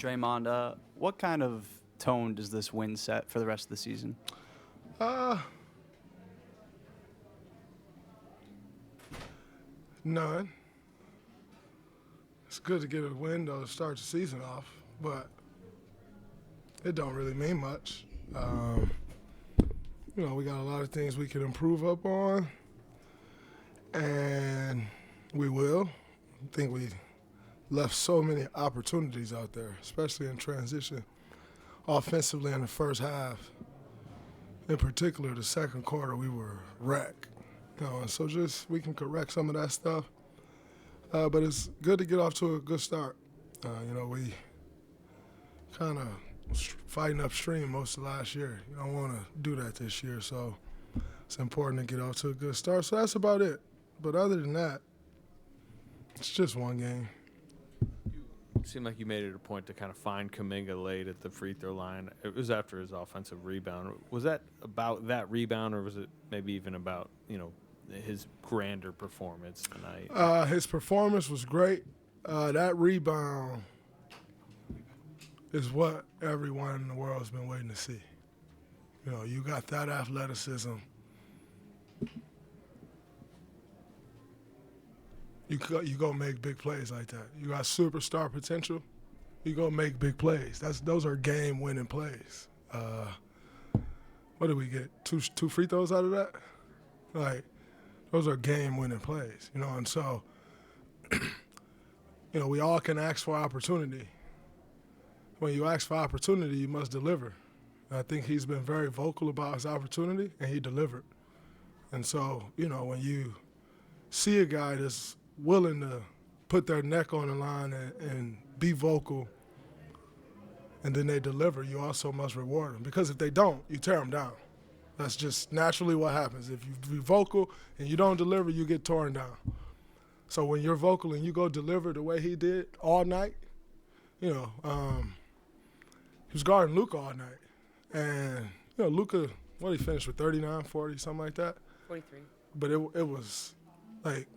Draymond, what kind of tone does this win set for the rest of the season? None. It's good to get a win, though, to start the season off, but it don't really mean much. We got a lot of things we can improve up on, and we will. I think we left so many opportunities out there, especially in transition, offensively in the first half. In particular, the second quarter, we were wrecked. And so just we can correct some of that stuff. But it's good to get off to a good start. We kind of fighting upstream most of last year. You don't want to do that this year, so it's important to get off to a good start. So that's about it. But other than that, it's just one game. It seemed like you made it a point to kind of find Kuminga late at the free throw line. It was after his offensive rebound. Was that about that rebound, or was it maybe even about, his grander performance tonight? His performance was great. That rebound is what everyone in the world has been waiting to see. You got that athleticism. You go make big plays like that. You got superstar potential. You go make big plays. Those are game-winning plays. What did we get? Two free throws out of that? Those are game-winning plays, and so, we all can ask for opportunity. When you ask for opportunity, you must deliver. And I think he's been very vocal about his opportunity, and he delivered. And so, when you see a guy that's willing to put their neck on the line and be vocal, and then they deliver, you also must reward them. Because if they don't, you tear them down. That's just naturally what happens. If you be vocal and you don't deliver, you get torn down. So when you're vocal and you go deliver the way he did all night, he was guarding Luca all night. And, Luca, he finished with 39, 40, something like that? 43. But it was like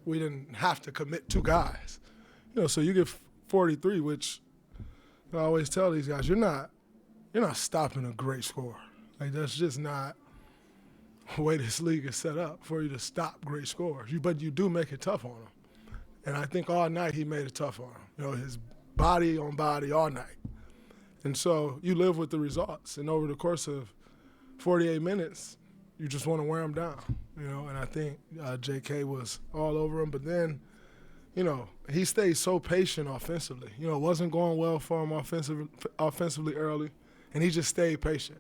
we didn't have to commit two guys. So you get 43, which I always tell these guys, you're not stopping a great scorer. That's just not the way this league is set up for you to stop great scorers. But you do make it tough on them. And I think all night he made it tough on him. His body on body all night. And so you live with the results. And over the course of 48 minutes, you just want to wear him down. And I think J.K. was all over him. But then, he stayed so patient offensively. It wasn't going well for him offensively early, and he just stayed patient.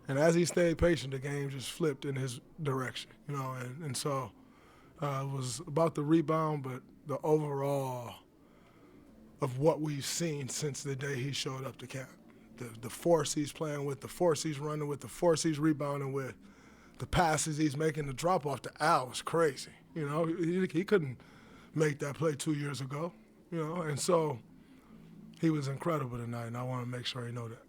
And as he stayed patient, the game just flipped in his direction, and so it was about the rebound, but the overall of what we've seen since the day he showed up to camp. The force he's playing with, the force he's running with, the force he's rebounding with, the passes he's making, the drop-off to Al was crazy. He couldn't make that play 2 years ago, and so he was incredible tonight, and I want to make sure he know that.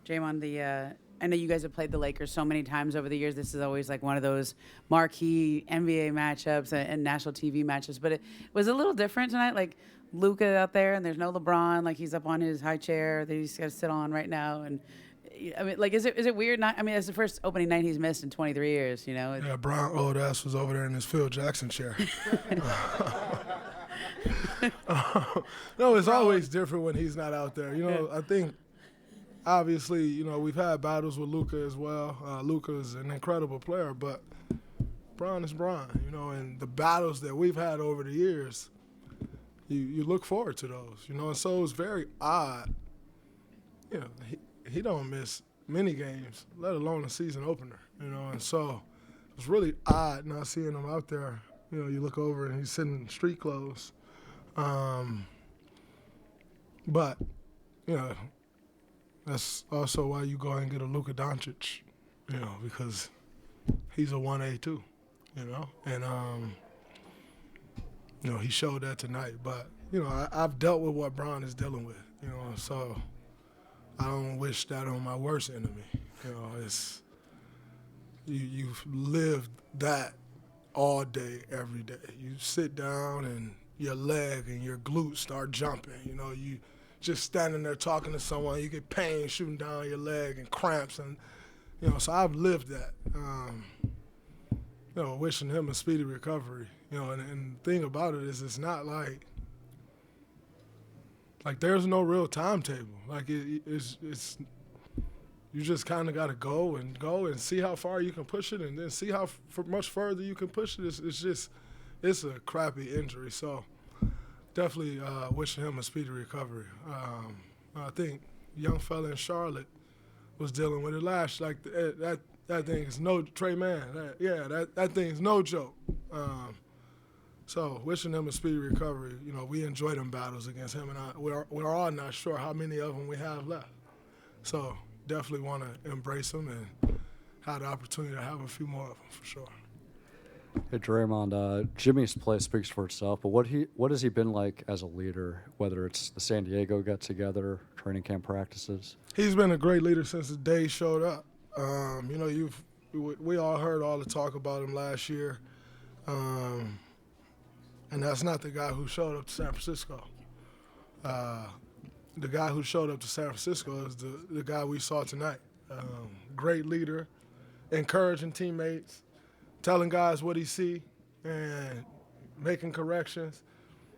Draymond, I know you guys have played the Lakers so many times over the years. This is always like one of those marquee NBA matchups and national TV matchups. But it was a little different tonight. Like Luca out there, and there's no LeBron. Like he's up on his high chair that he's got to sit on right now. And is it weird? It's the first opening night he's missed in 23 years. Yeah, Bron old ass was over there in his Phil Jackson chair. No, it's always different when he's not out there. I think. Obviously, we've had battles with Luca as well. Luca is an incredible player, but Bron is Bron, and the battles that we've had over the years, you look forward to those, and so it's very odd. He don't miss many games, let alone a season opener, and so it's really odd not seeing him out there. You look over and he's sitting in street clothes. But, that's also why you go ahead and get a Luka Doncic, because he's a 1A too, and he showed that tonight. But I've dealt with what Bron is dealing with, so I don't wish that on my worst enemy. It's you've lived that all day, every day. You sit down and your leg and your glutes start jumping. You know, you just standing there talking to someone, you get pain shooting down your leg and cramps, and you know. So I've lived that. You know, wishing him a speedy recovery. You know, and the thing about it is, it's not like there's no real timetable. Like it's you just kind of got to go and see how far you can push it, and then see how much further you can push it. It's a crappy injury. So definitely wishing him a speedy recovery. I think young fella in Charlotte was dealing with it last. Like that thing is no Trey Man. That thing is no joke. So wishing him a speedy recovery. You know, we enjoy them battles against him, and we're all not sure how many of them we have left. So definitely want to embrace them and have the opportunity to have a few more of them for sure. Hey, Draymond, Jimmy's play speaks for itself, but what has he been like as a leader, whether it's the San Diego get-together, training camp practices? He's been a great leader since the day he showed up. You know, we all heard all the talk about him last year, and that's not the guy who showed up to San Francisco. The guy who showed up to San Francisco is the guy we saw tonight. Great leader, encouraging teammates, telling guys what he see and making corrections,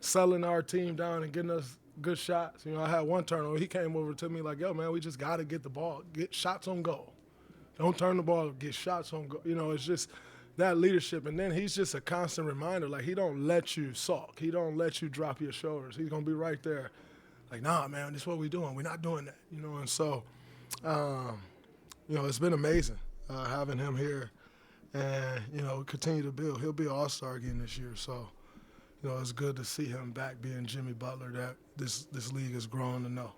selling our team down and getting us good shots. You know, I had one turnover. He came over to me like, yo, man, we just got to get the ball, get shots on goal. Don't turn the ball, get shots on goal. You know, it's just that leadership. And then he's just a constant reminder. Like, he don't let you sulk. He don't let you drop your shoulders. He's going to be right there. Like, nah, man, this is what we're doing. We're not doing that, you know. And so, you know, it's been amazing having him here. And, you know, continue to build. He'll be an all-star again this year. So, you know, it's good to see him back being Jimmy Butler that this league has grown to know.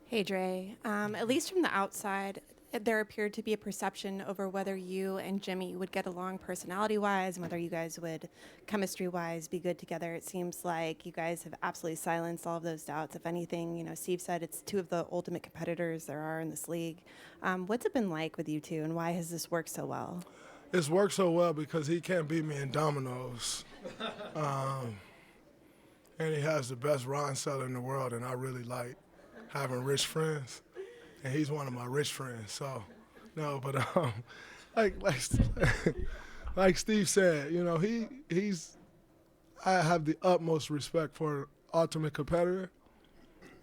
Hey, Dre. At least from the outside, there appeared to be a perception over whether you and Jimmy would get along personality-wise and whether you guys would, chemistry-wise, be good together. It seems like you guys have absolutely silenced all of those doubts. If anything, you know, Steve said it's two of the ultimate competitors there are in this league. What's it been like with you two, and why has this worked so well? It's worked so well because he can't beat me in dominoes. And he has the best Ron seller in the world, and I really like having rich friends. And he's one of my rich friends, so no. But like Steve said, you know, I have the utmost respect for an ultimate competitor,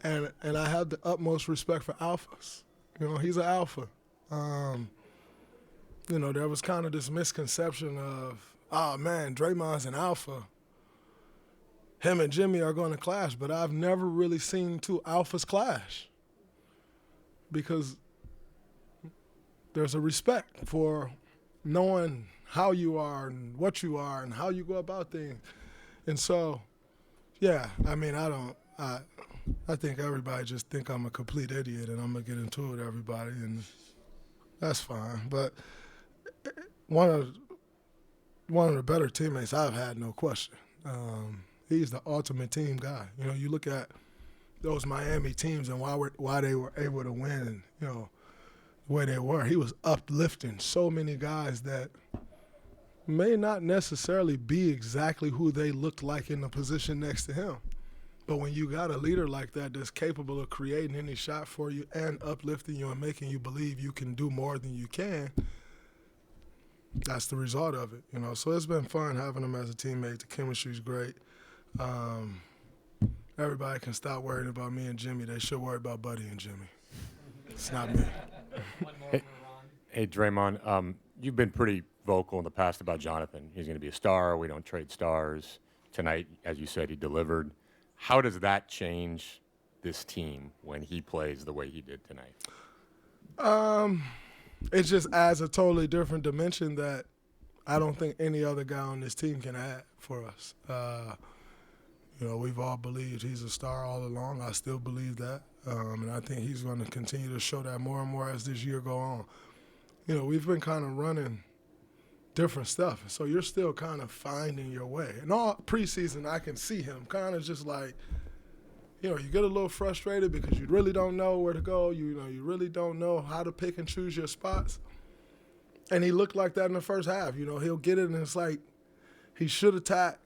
and I have the utmost respect for alphas. You know, he's an alpha. You know, there was kind of this misconception of, oh man, Draymond's an alpha. Him and Jimmy are going to clash, but I've never really seen two alphas clash. Because there's a respect for knowing how you are and what you are and how you go about things. And so, yeah, I mean, I think everybody just think I'm a complete idiot and I'm going to get into it with everybody, and that's fine. But one of the better teammates I've had, no question. He's the ultimate team guy. You know, you look at those Miami teams and why they were able to win, and, you know, the way they were. He was uplifting so many guys that may not necessarily be exactly who they looked like in the position next to him. But when you got a leader like that that's capable of creating any shot for you and uplifting you and making you believe you can do more than you can, that's the result of it, you know. So it's been fun having him as a teammate. The chemistry's great. Everybody can stop worrying about me and Jimmy. They should worry about Buddy and Jimmy. It's not me. Hey, Draymond, you've been pretty vocal in the past about Jonathan. He's going to be a star. We don't trade stars. Tonight, as you said, he delivered. How does that change this team when he plays the way he did tonight? It just adds a totally different dimension that I don't think any other guy on this team can add for us. You know, we've all believed he's a star all along. I still believe that. And I think he's going to continue to show that more and more as this year go on. You know, we've been kind of running different stuff. So you're still kind of finding your way. And all preseason, I can see him kind of just like, you know, you get a little frustrated because you really don't know where to go. You know, you really don't know how to pick and choose your spots. And he looked like that in the first half. You know, he'll get it, and it's like he should attack,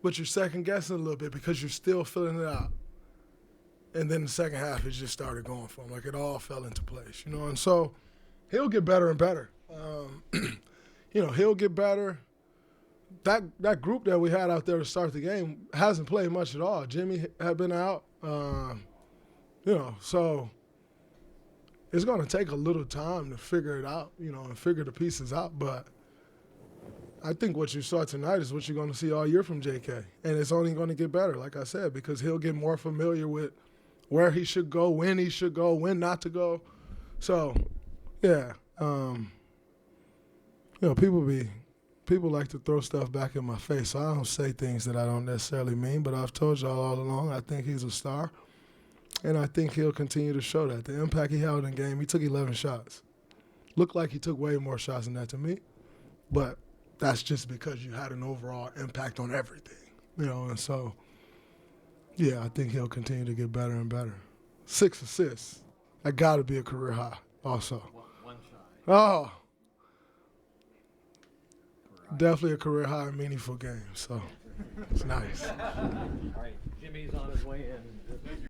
but you're second guessing a little bit because you're still filling it out. And then the second half, it just started going for him. Like it all fell into place, you know. And so he'll get better and better. You know, he'll get better. That group that we had out there to start the game hasn't played much at all. Jimmy had been out, you know, so it's going to take a little time to figure it out, you know, and figure the pieces out. But I think what you saw tonight is what you're going to see all year from JK. And it's only going to get better, like I said, because he'll get more familiar with where he should go, when he should go, when not to go. So, yeah, you know, people like to throw stuff back in my face, so I don't say things that I don't necessarily mean, but I've told y'all all along I think he's a star, and I think he'll continue to show that. The impact he held in the game, he took 11 shots. Looked like he took way more shots than that to me, but that's just because you had an overall impact on everything, you know, and so, yeah, I think he'll continue to get better and better. 6 assists. That got to be a career high also. One shot. Oh. Definitely a career high in meaningful games, so it's nice. All right, Jimmy's on his way in.